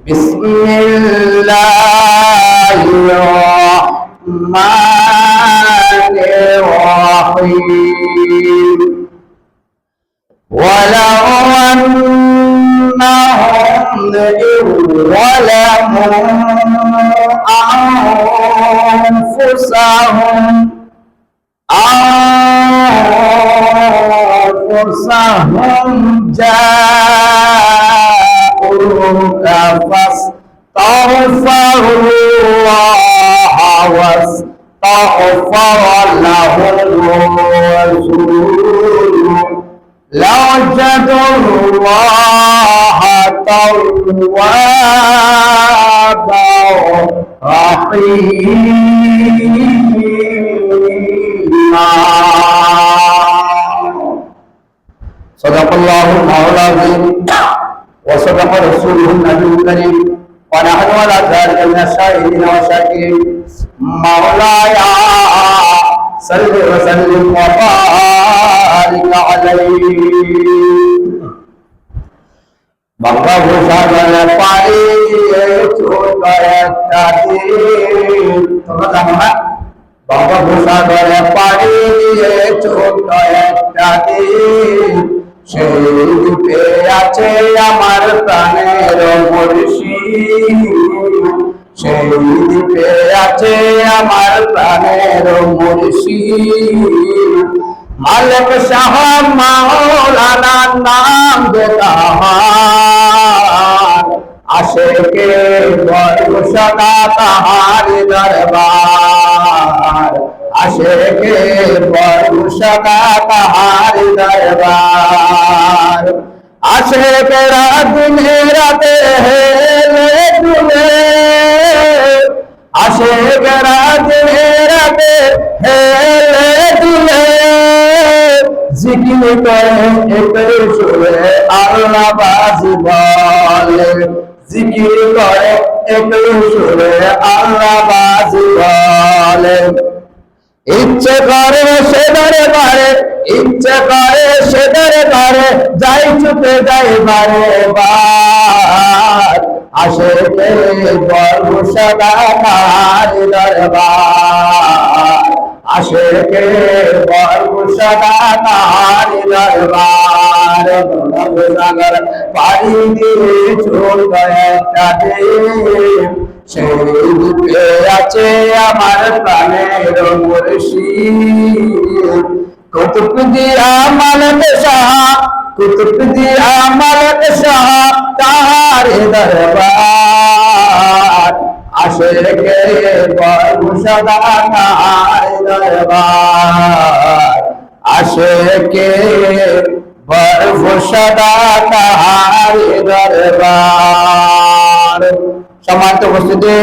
বিসমিল্লাহির রহমানির রহিম ওয়ালাউ আন্নাহুম ইযলামু আনফুসাহুম জাউকা ফাস্তাগফিরুল্লাহ ওয়াস্তাগফারা লাহুমুর রাসূল লাওয়াজাদুল্লাহা তাওয়াবার রাহিমা। সাদাকাল্লাহুল মাওলানা আযীম ওয়া সাদাকা রাসূলুহুন নবিয়্যুল কারীম ওয়া নাহনু আলা যালিকা মিনাশ শাহিদিন ওয়া শাকিরিন। মাওলায়া সাল্লি ওয়া সাল্লিম ওয়া বারিক আলাইহি। বাংলা ভাষার পারি ছোট একটা দিন, তোমরা জানো না? বাংলা ভাষার পারি ছোট একটা দিন, সেই রূপে আছে আমার প্রাণের মুর্শিদ, সেই রূপে আছে আমার প্রাণের মুর্শিদ। মালিক শাহ মাওলানা নাম তাহার, আশিকে বর্ষনা তাহার দরবার, আশিকে বর্ষনা তাহার দরবার। আশিকেরা দিনে রাতে হেলে দুলে, আশিকেরা দিনে রাতে হেলে দুলে, জিকির করে একটু সুরে আল্লাহ বাজি বলে, জিকির করে একটু সুরে আল্লাহ বাজি বলে। ইচ্ছে করে সে দরবারে, ইচ্ছে করে সে দরবারে, যাই ছুটে যাই বারে বার, আশিকে বর্ষনা তাহার দরবার, আশিকে বর্ষনা তাহার দরবার। সাগর পাড়ি দিয়ে ছোট একটা দিন, সেই রূপে আছে আমার প্রাণের মুর্শিদ। কুতুব দিয়া মালিক শাহ, কুতুব দিয়া মালিক শাহ তাহার দরবার, আশিকে বর্ষনা তাহার দরবার, আশিকে বর্ষনা তাহার দরবার। সম্মানিত উপস্থিতি,